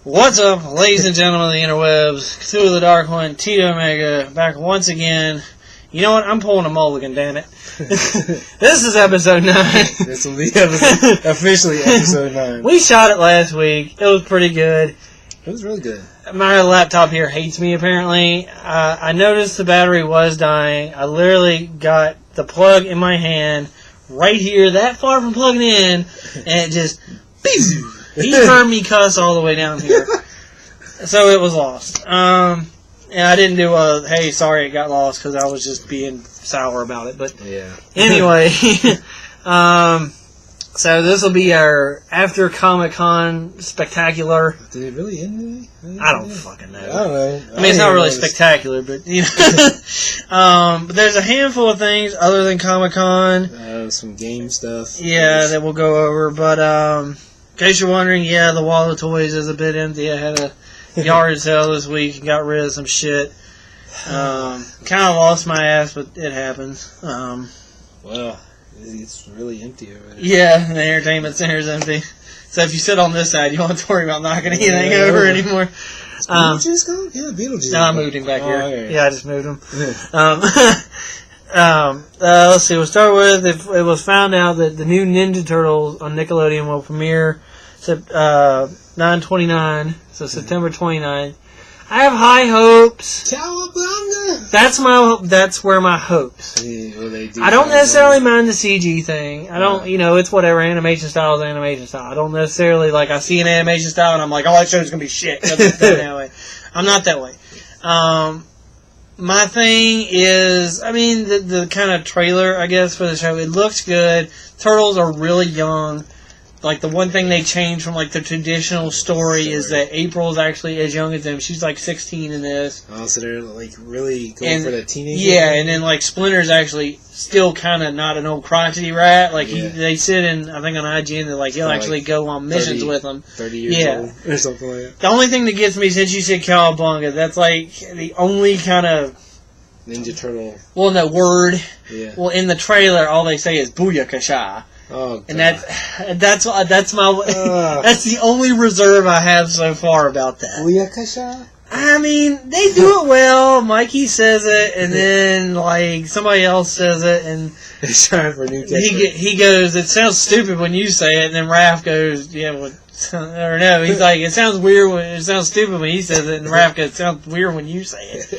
What's up, ladies and gentlemen of the interwebs? Cthulhu the Dark One, Tito Omega, back once again. You know what? I'm pulling a mulligan, damn it. This is episode 9. This will be officially episode 9. We shot it last week. It was pretty good. It was really good. My laptop here hates me, apparently. I noticed the battery was dying. I literally got the plug in my hand right here, that far from plugging in, and it just... He heard me cuss all the way down here. So it was lost. And I didn't do a, hey, sorry it got lost, because I was just being sour about it. But yeah. Anyway, so this will be our after Comic-Con spectacular. Did it really end? I don't fucking know. I don't know. I mean, it's not really spectacular, but, you know. But there's a handful of things other than Comic-Con. Some game stuff. Yeah, that we'll go over. But, in case you're wondering, yeah, the wall of toys is a bit empty. I had a yard sale this week and got rid of some shit. Kind of lost my ass, but it happens. Well, it's really empty over there. Yeah, the entertainment center's empty. So if you sit on this side, you don't have to worry about knocking anything over anymore. Is Beetlejuice gone? Yeah, Beetlejuice. No, I moved him back here. Okay. Yeah, I just moved him. Let's see. We'll start with it was found out that the new Ninja Turtles on Nickelodeon will premiere 9/29, so September 29th. I have high hopes. Cowabunga! That's where my hopes. Yeah, well, they do. I don't necessarily mind the CG thing. I don't, it's whatever, animation style is animation style. I don't necessarily, I see an animation style and I'm like, oh, that show's gonna be shit. That way. I'm not that way. My thing is, the kind of trailer, I guess, for the show, it looks good. Turtles are really young. The one thing they changed from, the traditional story is that April is actually as young as them. She's, 16 in this. Oh, so they're, really going for the teenager? Yeah, and then, Splinter's actually still kind of not an old crotchety rat. They sit in, I think on IGN, that, he'll actually go on missions with them. 30 years old or something like that. The only thing that gets me, since you said Cowabunga, that's, the only kind of... Ninja Turtle. Well, no, word. Yeah. Well, in the trailer, all they say is Booyakasha. Oh, God. And that's my that's the only reserve I have so far about that. Booyakasha? They do it well. Mikey says it, and then somebody else says it, and he's trying for a new catchphrase. he goes, it sounds stupid when you say it, and then Raph goes, yeah, well, or no, he's like, it sounds weird it sounds stupid when he says it, and Raph goes, it sounds weird when you say it.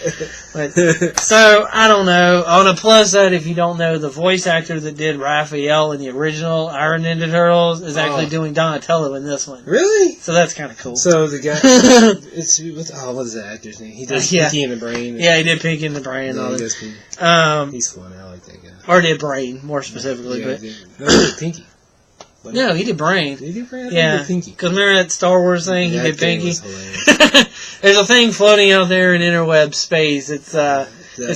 But, so, I don't know. On a plus side, if you don't know, the voice actor that did Raphael in the original Iron Ninja Turtles is actually doing Donatello in this one. Really? So that's kind of cool. So the guy, what is that actor's name? He does Pinky in the Brain. Yeah, he did Pinky in the Brain. Yeah, he does Pinky. He's fun. I like that guy. Or did Brain, more specifically. Yeah, but he did Pinky. No, he did Brain. Did he do Brain? Yeah, Pinky. Because remember that Star Wars thing? He did Pinky. Was There's a thing floating out there in interweb space. It's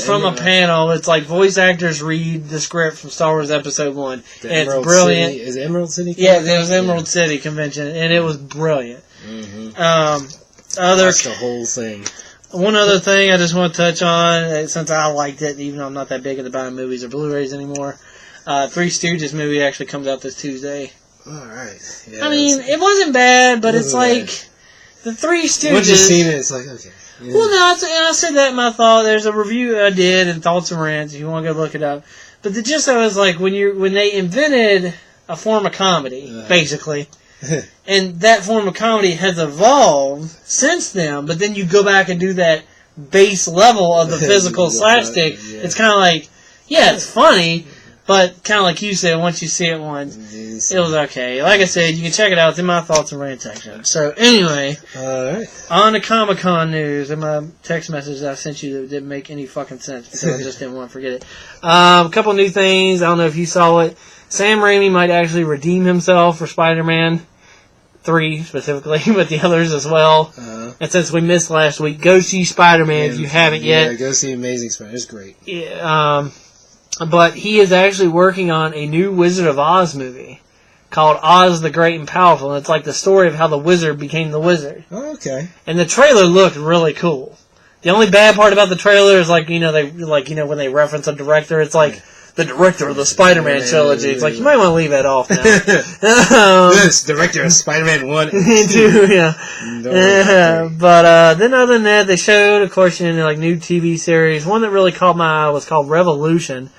from a panel. It's voice actors read the script from Star Wars Episode 1. And it's brilliant. Is it Emerald City? Yeah, it was Emerald City Convention, and it was brilliant. Mm-hmm. That's the whole thing. One other thing I just want to touch on, since I liked it, even though I'm not that big into buying movies or Blu-rays anymore, Three Stooges movie actually comes out this Tuesday. Alright. Yeah, it wasn't bad, but it's the Three Stooges. Once you've seen it, it's okay. Yeah. Well, no, I said that in my thought. There's a review I did in Thoughts and Rants, if you want to go look it up. But the gist of it was when they invented a form of comedy, basically, and that form of comedy has evolved since then, but then you go back and do that base level of the physical slapstick, it's kind of it's funny, but kind of like you said, once you see it once, it was okay. Like I said, you can check it out. It's in my Thoughts and Rant section. So, anyway, on to Comic-Con news, and my text message that I sent you that didn't make any fucking sense, because I just didn't want to forget it. A couple new things. I don't know if you saw it. Sam Raimi might actually redeem himself for Spider-Man 3, specifically, but the others as well. And since we missed last week, go see Spider-Man if you haven't yet. Yeah, go see Amazing Spider-Man. It's great. Yeah, but he is actually working on a new Wizard of Oz movie called Oz the Great and Powerful. And it's the story of how the wizard became the wizard. Oh, okay. And the trailer looked really cool. The only bad part about the trailer is when they reference a director, it's the director of the Spider-Man trilogy. It's like, you might want to leave that off now. This director of Spider-Man 1 and 2. Yeah. But then other than that, they showed, of course, like new TV series. One that really caught my eye was called Revolution.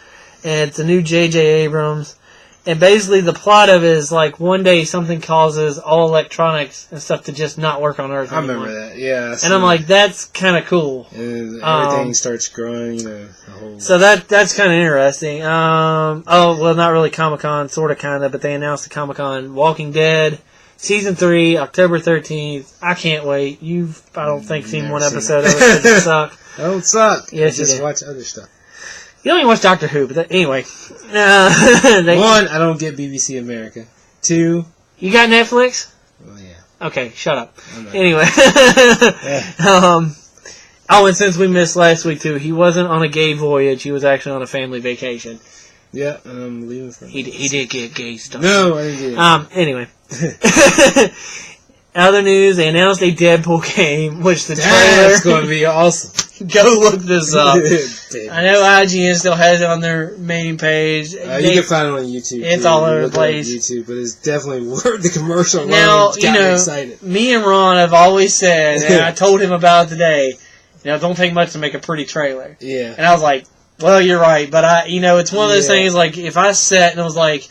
And it's a new J.J. Abrams. And basically the plot of it is like one day something causes all electronics and stuff to just not work on Earth anymore. I remember that, yeah. And I'm like, that's kind of cool. Everything starts growing, the whole... So that's kind of interesting. Well, not really Comic-Con, sort of, kind of, but they announced the Comic-Con Walking Dead Season 3, October 13th. I can't wait. I don't think, seen one episode of it because it suck. Don't suck. Yes, just watch other stuff. You don't even watch Doctor Who, but anyway. 1, I don't get BBC America. 2, you got Netflix? Oh, yeah. Okay, shut up. Anyway. And since we missed last week, too, he wasn't on a gay voyage. He was actually on a family vacation. Yeah, I'm leaving for He did get gay stuff. No, I didn't get it. Anyway. Other news, they announced a Deadpool game, which the trailer... That's going to be awesome. Go look this up. I know IGN still has it on their main page. You can find it on YouTube. It's all over the place. YouTube, but it's definitely worth the commercial. Now, me and Ron have always said, and I told him about it today, it don't take much to make a pretty trailer. Yeah. And I was like, well, you're right, but it's one of those things, like, if I sat and I was like,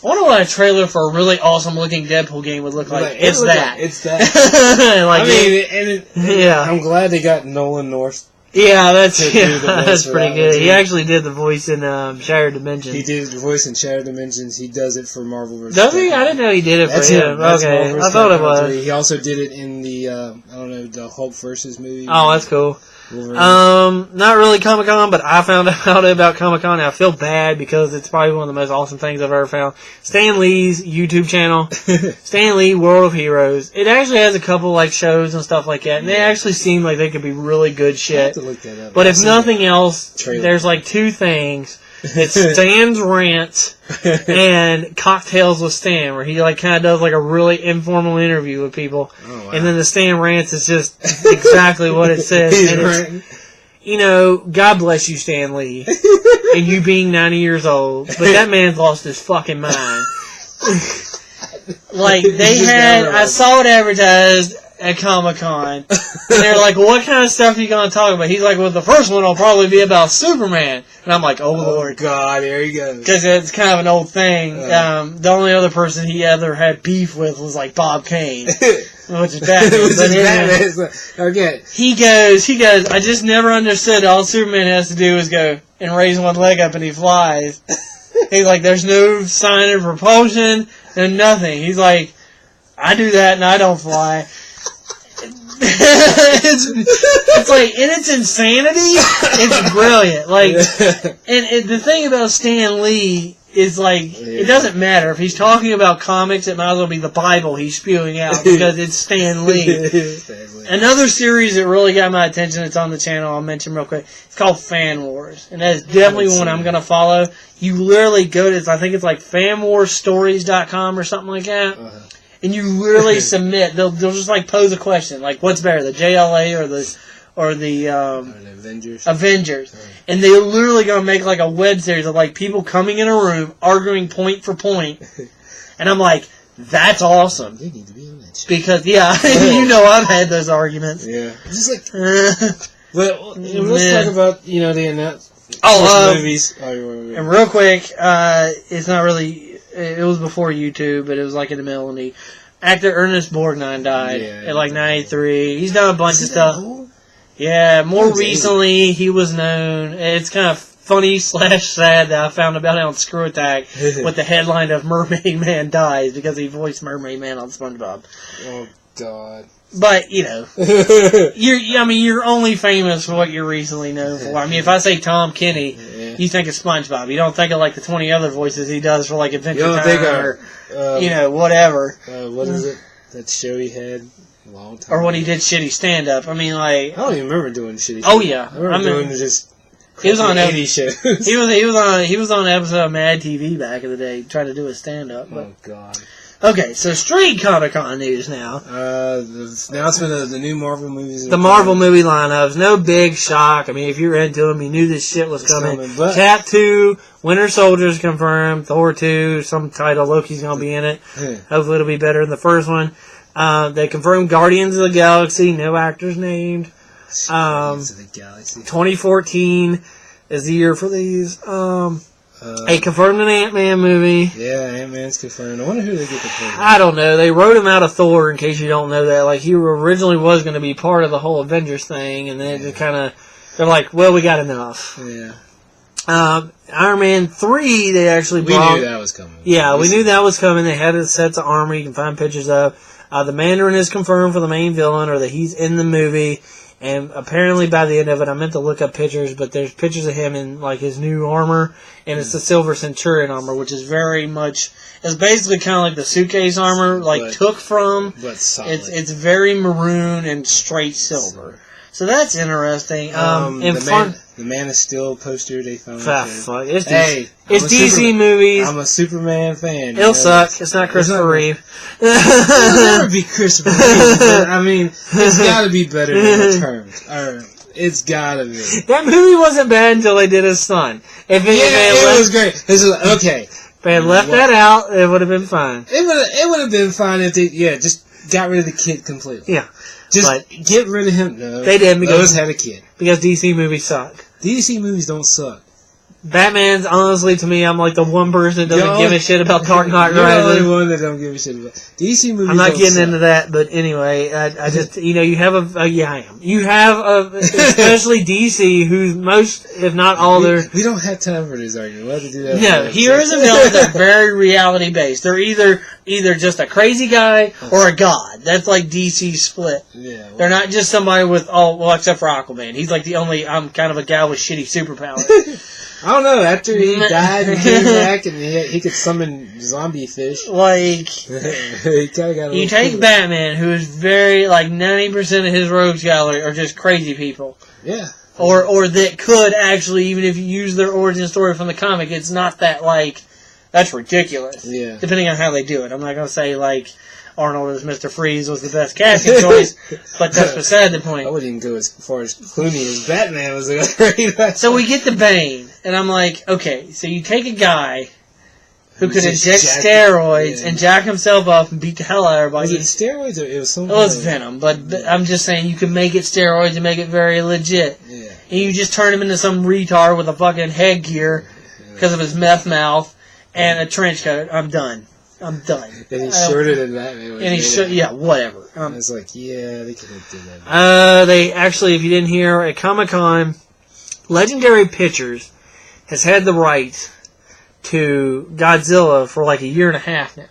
I wonder what a trailer for a really awesome looking Deadpool game would look like. It's that. It's that. I'm glad they got Nolan North. Yeah, that's pretty good. He actually did the voice in Shattered Dimensions. He did the voice in Shattered Dimensions. He does it for Marvel vs. Does he? I didn't know he did it for him. Okay, I thought it was. He also did it in the the Hulk versus movie. Oh, that's cool. Not really Comic-Con, but I found out about Comic-Con, and I feel bad because it's probably one of the most awesome things I've ever found. Stan Lee's YouTube channel, Stan Lee World of Heroes. It actually has a couple like shows and stuff like that, and they actually seem like they could be really good shit. I have to look that up. But if nothing else, there's like two things. It's Stan's rants and Cocktails with Stan, where he like kind of does like a really informal interview with people. Oh, wow. And then the Stan rants is just exactly what it says. And it's, God bless you, Stan Lee, and you being 90 years old, but that man's lost his fucking mind. Like I saw it advertised at Comic-Con, and they're like, well, what kind of stuff are you going to talk about? He's like, well, the first one will probably be about Superman. And I'm like, oh Lord. God, there he goes. Because it's kind of an old thing. The only other person he ever had beef with was like Bob Kane, which is Batman. Okay. He goes, I just never understood all Superman has to do is go and raise one leg up and he flies. He's like, there's no sign of propulsion and nothing. He's like, I do that and I don't fly. It's like, in its insanity, it's brilliant. Like, and the thing about Stan Lee is like, it doesn't matter if he's talking about comics. It might as well be the Bible he's spewing out because it's Stan Lee. Another series that really got my attention. It's on the channel. I'll mention real quick. It's called Fan Wars, and that's definitely one I'm gonna follow. You literally go to, I think it's like fanwarsstories.com or something like that. And you literally submit. They'll just like pose a question, like what's better, the JLA or the Avengers. And they're literally gonna make like a web series of like people coming in a room arguing point for point. And I'm like, that's awesome. They need to be on that shit. Because I've had those arguments. Yeah, just like. Well, let's talk about the announced movies. And real quick, it's not really. It was before YouTube, but it was like in the middle. And actor Ernest Borgnine died at like 93. He's done a bunch of stuff. Old? Yeah, more recently he was known. It's kind of funny / sad that I found about it on Screw Attack with the headline of Mermaid Man dies because he voiced Mermaid Man on SpongeBob. Oh God. But, you're only famous for what you're recently known for. I mean, if I say Tom Kenny, you think of SpongeBob. You don't think of, like, the 20 other voices he does for, like, Adventure Time or, whatever. What is it? That show he had a long time Or when he did shitty stand-up. I mean, like... I don't even remember doing shitty Oh, yeah. I remember doing just... He was on 80 shows. He was on an episode of Mad TV back in the day trying to do a stand-up. Oh, God. Okay, so straight Comic-Con news now. The announcement of the new Marvel movies. The Marvel movie lineups. No big shock. I mean, if you're into them, you knew this shit was coming. But Cap 2, Winter Soldier's confirmed. Thor 2, some title. Loki's going to be in it. Hopefully it'll be better than the first one. They confirmed Guardians of the Galaxy. No actors named. Guardians of the Galaxy. 2014 is the year for these. They confirmed an Ant-Man movie. Yeah, Ant-Man's confirmed. I wonder who they get to play. I don't know. They wrote him out of Thor, in case you don't know that. Like, he originally was going to be part of the whole Avengers thing, and then they're like, well, we got enough. Yeah. Iron Man 3, they actually brought... We knew that was coming. Yeah, we knew that was coming. They had sets of armor you can find pictures of. The Mandarin is confirmed for the main villain, or that he's in the movie. And apparently by the end of it, I meant to look up pictures, but there's pictures of him in like his new armor, and it's the Silver Centurion armor, which is very much, it's basically kind of like the suitcase armor, took from, but solid. It's very maroon and straight silver. So that's interesting. The Man of Steel poster they found. It's DC movies. I'm a Superman fan. It'll suck. It's not Christopher Reeve. It'll never be Christopher Reeve. I mean, it's got to be better than Returns. It's got to be. That movie wasn't bad until they did his son. It was great. Okay. If they had left that out, it would have been fine. It would have been fine if they just got rid of the kid completely. Yeah. Just get rid of him. No, they didn't because had a kid. Because DC movies suck. DC movies don't suck. Batman's, honestly, to me, I'm like the one person that doesn't give a shit about Dark Knight Rises. You're the only one that don't give a shit about DC movies. I'm not getting into that, but anyway, I just, you have I am. You have especially DC, who's most, if not all their... We don't have time for this argument. We'll have to do that. No, heroes and villains are very reality-based. They're either just a crazy guy or a god. That's like DC's split. Yeah. Well, they're not just somebody with, except for Aquaman. He's like the only, I'm kind of a guy with shitty superpowers. I don't know. After he died and came back, and he could summon zombie fish. Like, he kinda got you take cool. Batman, who is very 90% of his rogues gallery are just crazy people. Yeah. Or that could actually, even if you use their origin story from the comic, it's not that that's ridiculous. Yeah. Depending on how they do it, I'm not gonna say Arnold as Mr. Freeze was the best casting choice, but that's beside the point. I wouldn't even go as far as Clooney as Batman was a great. So we get the Bane, and I'm like, okay, so you take a guy who could inject steroids and jack himself up and beat the hell out of everybody. Was it steroids or it was something? It was Venom, but I'm just saying you can make it steroids and make it very legit. Yeah. And you just turn him into some retard with a fucking headgear because of his meth mouth and a trench coat. I'm done. And he shorted in Batman. And whatever. I was like, yeah, they could have done that. They actually, if you didn't hear, at Comic-Con, Legendary Pictures has had the rights to Godzilla for a year and a half now.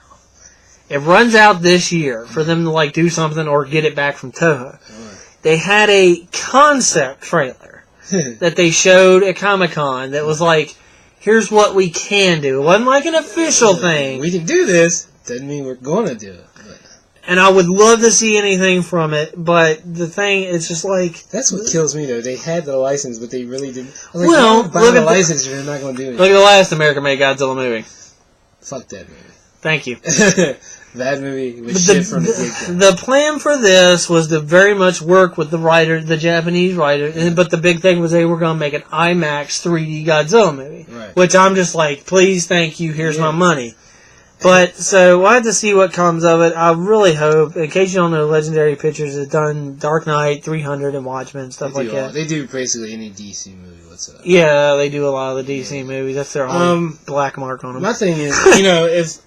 It runs out this year for them to do something or get it back from Toho. Right. They had a concept trailer that they showed at Comic-Con that was here's what we can do. It wasn't an official thing. We can do this. Doesn't mean we're going to do it. But. And I would love to see anything from it, but the thing, it's just That's what kills me, though. They had the license, but they really didn't. Look at the license, you're not going to do it. Look at the last American-made Godzilla movie. Fuck that movie. Thank you. That movie was shit from the get-go. The plan for this was to very much work with the writer, the Japanese writer, but the big thing was they were going to make an IMAX 3D Godzilla movie. Right. Which I'm just please, thank you, here's my money. But, so, we'll have to see what comes of it. I really hope, in case you don't know, Legendary Pictures has done Dark Knight, 300, and Watchmen, and stuff like that. They do basically any DC movie whatsoever. Yeah, they do a lot of the DC movies. That's their only black mark on them. My thing is, if...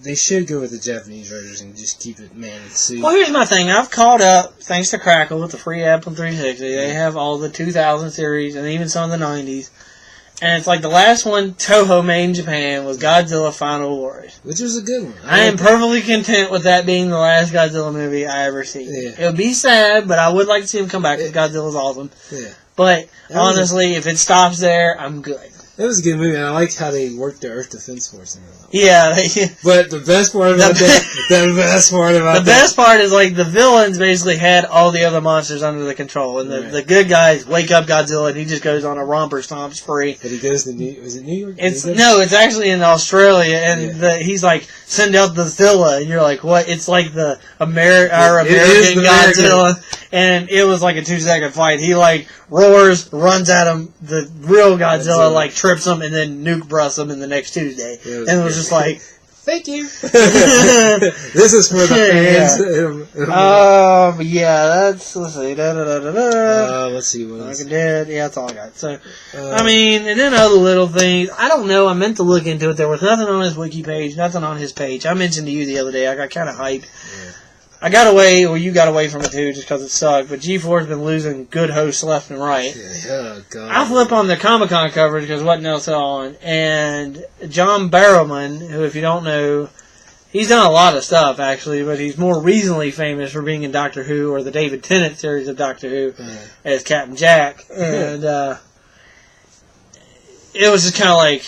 they should go with the Japanese writers and just keep it man and suit. Well, here's my thing. I've caught up, thanks to Crackle, with the free app on 360. They have all the 2000 series and even some of the 90s. And it's the last one Toho made in Japan was Godzilla Final Wars. Which was a good one. I am perfectly content with that being the last Godzilla movie I ever see. Yeah. It would be sad, but I would like to see him come back because Godzilla's awesome. Yeah. But honestly, if it stops there, I'm good. It was a good movie, and I liked how they worked the Earth Defense Force in it. Yeah. But the best part about the best part is like the villains basically had all the other monsters under the control, and the good guys wake up Godzilla, and he just goes on a romper stomp spree. But he goes to was it New York? It's actually in Australia, and he's like, send out the Zilla, and you're like, what? It's like the American Godzilla, and it was like a 2-second fight. He like roars, runs at him, the real Godzilla like trips him, and then nuke brusts him in the next Tuesday. And it was just like, thank you. This is for the fans. Let's see. Let's see what else. Yeah, that's all I got. So, I mean, and then other little things. I don't know. I meant to look into it. There was nothing on his wiki page, nothing on his page. I mentioned to you the other day. I got kind of hyped. Yeah. I got away, or you got away from it too, just because it sucked. But G4's been losing good hosts left and right. Oh, God. I flip on the Comic-Con coverage because what else on, and John Barrowman, who, if you don't know, he's done a lot of stuff actually, but he's more recently famous for being in Doctor Who or the David Tennant series of Doctor Who as Captain Jack, and it was just kind of like.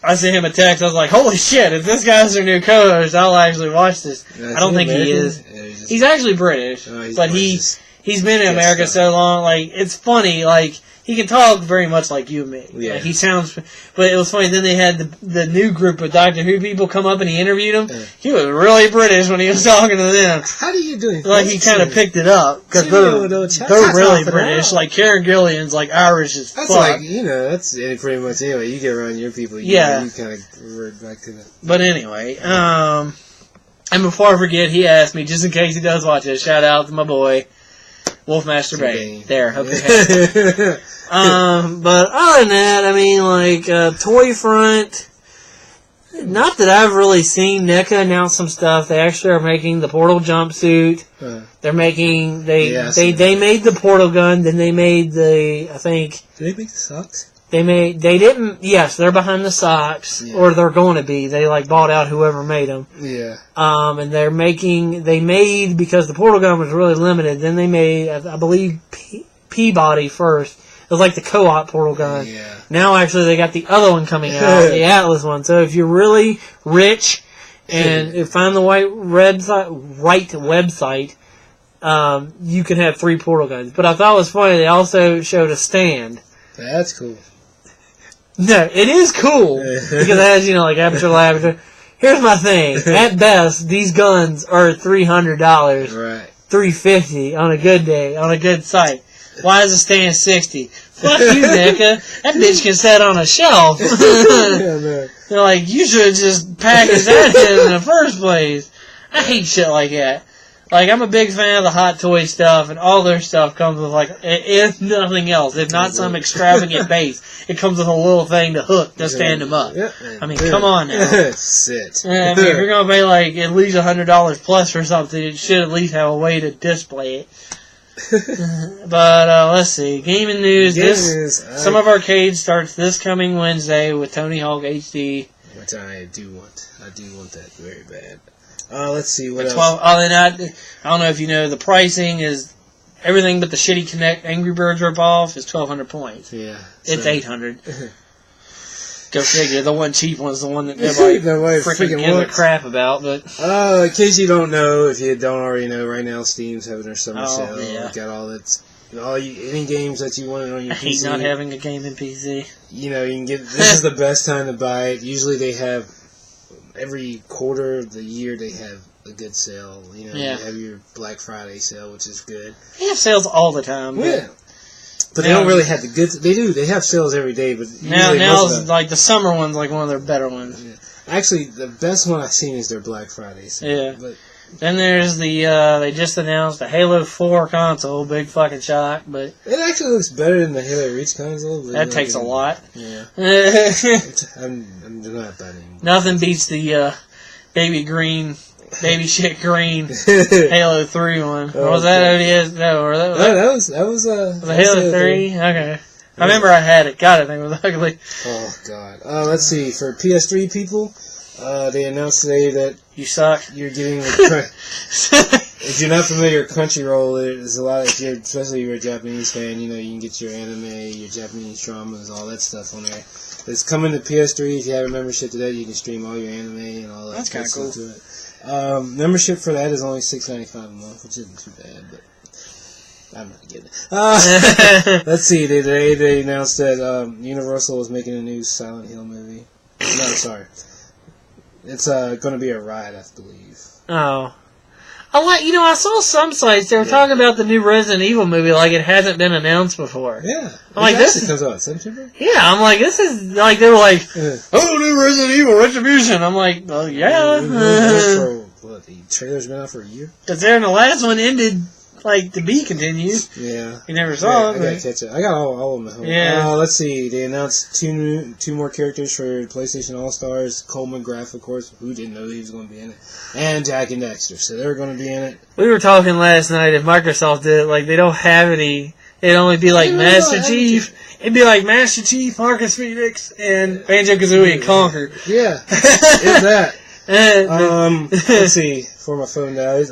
I sent him a text. I was like, "Holy shit! If this guy's their new co-host, I'll actually watch this." I don't think he is. He's actually British, but he's been in America so long. Like, it's funny. Like, he can talk very much like you and me. Yeah. Like, he sounds. But it was funny. Then they had the new group of Doctor Who people come up and he interviewed them. He was really British when he was talking to them. How do you do it? Like, he kind of picked it up because they're really British. Like, Karen Gillian's like Irish as fuck. That's like, that's pretty much anyway. You get around your people. You kind of revert back to that. But anyway, and before I forget, he asked me, just in case he does watch it, shout out to my boy, Wolfmaster Bay. There, hope you're happy. But other than that, I mean, like, Toy Front, not that I've really seen NECA announce some stuff. They actually are making the Portal jumpsuit. They're making, they made the Portal gun, then they made I think... Did they make the socks? Yes, they're behind the socks, or they're going to be. They, like, bought out whoever made them. Yeah. And they made, because the Portal gun was really limited, then they made, I believe, Peabody first. It was like the co-op Portal gun. Yeah. Now, actually, they got the other one coming out, the Atlas one. So if you're really rich and find the right website, you can have 3 Portal guns. But I thought it was funny, they also showed a stand. That's cool. No, it is cool because it has, like aperture, aperture. Here's my thing. At best, these guns are $300. Right. $350 on a good day, on a good site. Why does it stand $60? Fuck you, NECA. That bitch can sit on a shelf. They're like, you should have just packaged that in the first place. I hate shit like that. Like, I'm a big fan of the Hot Toy stuff, and all their stuff comes with, like, if nothing else, if not some extravagant base, it comes with a little thing to hook to stand them up. I mean, come on now. Sit. I mean, if you're going to pay, like, at least $100 plus for something, it should at least have a way to display it. But, let's see. Gaming news. Some of Arcade starts this coming Wednesday with Tony Hawk HD. Which I do want. I do want that very bad. Let's see what else. I don't know if you know, the pricing is everything but the shitty Connect Angry Birds ripoff is 1,200 points. Yeah, it's 800. Go figure. The one cheap one's the one that nobody freaking gives a crap about. But in case you don't know, if you don't already know, right now Steam's having their summer sale. Yeah. Got any games that you wanted on your PC. I hate not having a game in PC. You can get. This is the best time to buy it. Usually they have. Every quarter of the year they have a good sale. You have your Black Friday sale, which is good. They have sales all the time. Yeah. But they don't really have the good... They do. They have sales every day, but... Now like, the summer one's, like, one of their better ones. Yeah. Actually, the best one I've seen is their Black Friday sale. Yeah. But then there's the... they just announced the Halo 4 console. Big fucking shock, but... It actually looks better than the Halo Reach console. That takes a lot. Yeah. I'm not that anymore. Nothing beats the baby shit green Halo 3 one. Or was that ODS? No, or that was the Halo 3? Okay. I remember I had it. God, I think it was ugly. Oh, God. Let's see. For PS3 people, they announced today that... You suck. You're getting... If you're not familiar with Crunchyroll, there's a lot of... Especially if you're a Japanese fan, you can get your anime, your Japanese dramas, all that stuff on there. It's coming to PS3. If you have a membership to that, you can stream all your anime and all that. That's kind of cool. To it. Membership for that is only $6.95 a month, which isn't too bad, but I'm not getting it. Let's see. They announced that Universal is making a new Silent Hill movie. No, sorry. It's going to be a ride, I believe. Oh. I saw some sites, they were talking about the new Resident Evil movie like it hasn't been announced before. Yeah. I'm like, this comes out September? Yeah, I'm like, this is, like, they were like, oh, new Resident Evil Retribution. I'm like, well, yeah. The trailer's been out for a year? Because the last one ended, like, to be continued. Yeah. You never saw it. I gotta catch it. I got all of them at home. Yeah. Let's see. They announced two more characters for PlayStation All-Stars. Cole McGrath, of course. Who didn't know he was going to be in it? And Jack and Dexter. So they're going to be in it. We were talking last night, if Microsoft did it, like, they don't have any. It'd only be like Master Chief. It'd be like Master Chief, Marcus Phoenix, and Banjo-Kazooie and Conker. Yeah. Is that. Let's see. Before my phone dies.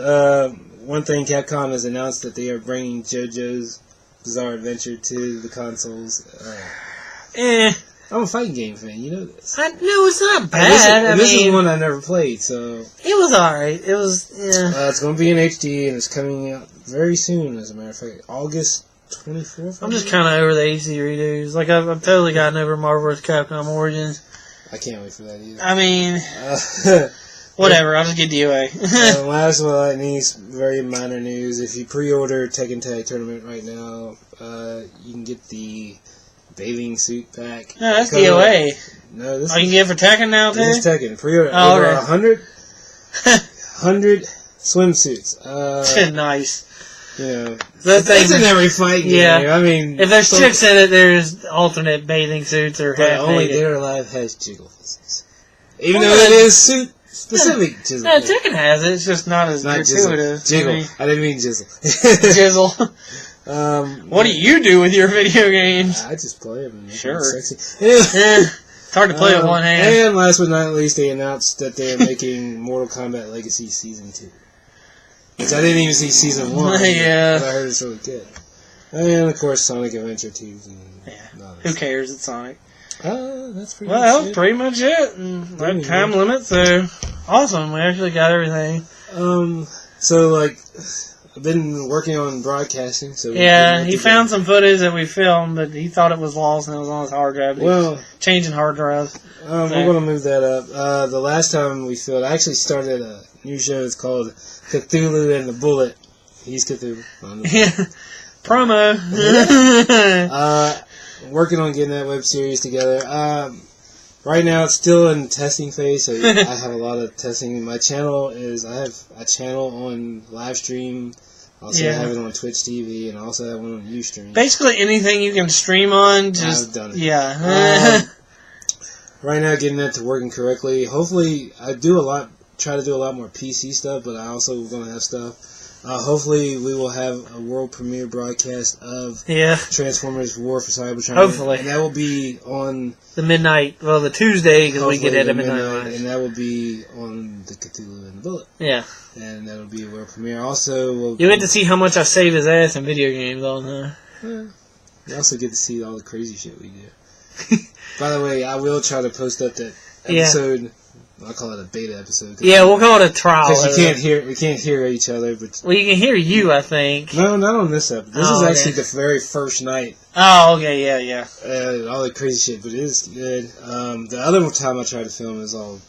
One thing, Capcom has announced that they are bringing JoJo's Bizarre Adventure to the consoles. I'm a fighting game fan, you know this. No, it's not bad. This is one I never played, so... It was alright. It was, yeah. It's going to be in HD, and it's coming out very soon, as a matter of fact. August 24th? I'm just kind of over the HD redos. Like, I've totally gotten over Marvel vs. Capcom Origins. I can't wait for that either. I mean... Whatever, I'll just get DOA. Last one, these very minor news. If you pre-order Tekken Tag Tournament right now, you can get the bathing suit pack. No, that's DOA. No, this you can get it for Tekken now, too? This is Tekken. Pre-order over 100 swimsuits. Nice. You know, that's in every fight game. Yeah. I mean... If there's chicks in it, there's alternate bathing suits or but half only naked. Dead or Alive has jiggle faces. Even though it is suit... Specific jizzle. No, Tekken has it. It's just not as gratuitous. Jiggle. I didn't mean jizzle. Jizzle. What do you do with your video games? I just play them. Sure. Sexy. It's hard to play with one hand. And last but not least, they announced that they are making Mortal Kombat Legacy Season 2. Which I didn't even see Season 1. Yeah. But I heard it's really good. And of course, Sonic Adventure 2. Who cares? It's Sonic. That's pretty much it. That's pretty much it. And time limit, so awesome. We actually got everything. So, like, I've been working on broadcasting. So yeah, he found some footage that we filmed, but he thought it was lost and it was on his hard drive. Well, changing hard drives. We're going to move that up. The last time we filmed, I actually started a new show. It's called Cthulhu and the Bullet. He's Cthulhu. Yeah. Promo. Working on getting that web series together. Right now it's still in testing phase, so I have a lot of testing. My channel I have a channel on live stream. Also I have it on Twitch TV, and I also have one on Ustream. Basically anything you can stream on, I've done it. Yeah. Right now getting that to working correctly. Hopefully I try to do a lot more PC stuff, but I also going to have stuff. Hopefully we will have a world premiere broadcast of Transformers War for Cybertron. Hopefully. And that will be on... the Tuesday, because we get it at midnight. And that will be on the Cthulhu and the Bullet. Yeah. And that will be a world premiere. Also, you get to see how much I save his ass in video games all the time. You also get to see all the crazy shit we do. By the way, I will try to post up that episode... I'll call it a beta episode. Yeah, we'll call it a trial. Because we can't hear each other. But you can hear you, I think. No, not on this episode. This is actually the very first night. Oh, okay, yeah. All the crazy shit, but it is good. The other time I tried to film is all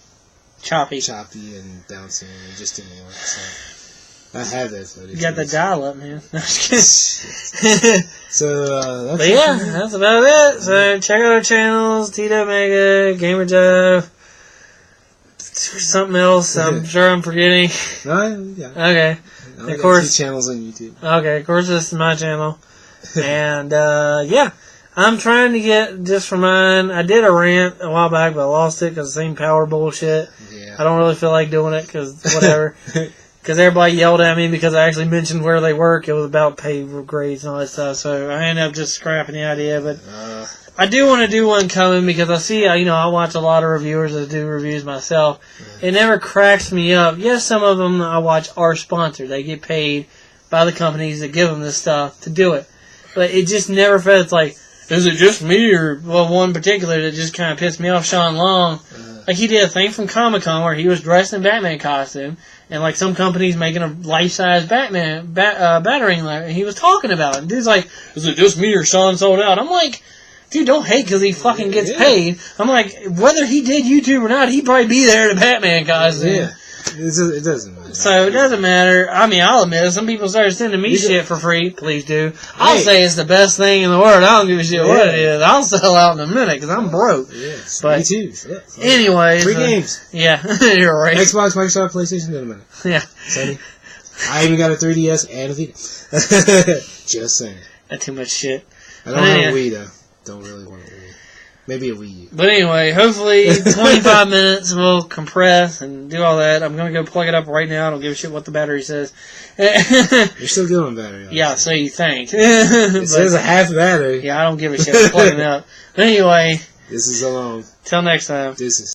choppy and bouncing, and it just didn't work. So I have that footage. You got the dial up, man. So that's about it. So check out our channels: Tito Mega, Gamer Joe. Something else I'm sure I'm forgetting. No, yeah. Okay. Of course, 2 channels on YouTube. Okay, of course this is my channel. And I'm trying to get just for mine. I did a rant a while back, but I lost it because it seemed power bullshit. Yeah. I don't really feel like doing it because whatever. Because everybody yelled at me because I actually mentioned where they work. It was about pay grades and all that stuff. So I ended up just scrapping the idea. But I do want to do one coming because I see, I watch a lot of reviewers that do reviews myself. It never cracks me up. Yes, some of them I watch are sponsored. They get paid by the companies that give them this stuff to do it. But it just never felt like, is it just me or, well, one particular that just kind of pissed me off, Sean Long. Like, he did a thing from Comic-Con where he was dressed in Batman costume, and, like, some company's making a life-size Batman, Batarang, and he was talking about it. And dude's like, is it just me or Sean sold out? I'm like, dude, don't hate because he fucking gets paid. I'm like, whether he did YouTube or not, he'd probably be there in a Batman costume. Yeah. It doesn't matter. So, it doesn't matter. I mean, I'll admit it. Some people started sending me shit for free. Please do. I'll say it's the best thing in the world. I don't give a shit what it is. I'll sell out in a minute because I'm broke. Yes, but me too. Anyways. Free games. Yeah, you're right. Xbox, Microsoft, PlayStation, doesn't matter. Yeah. Sony. I even got a 3DS and a Vita. Just saying. That's too much shit. I don't have a Wii, though. Don't really want a Wii. Maybe a Wii U. But anyway, hopefully 25 minutes will compress and do all that. I'm going to go plug it up right now. I don't give a shit what the battery says. You're still good on battery. Honestly. Yeah, so you think. It says a half battery. Yeah, I don't give a shit. I'm plugging it up. But anyway. This is so long. Till next time. This is.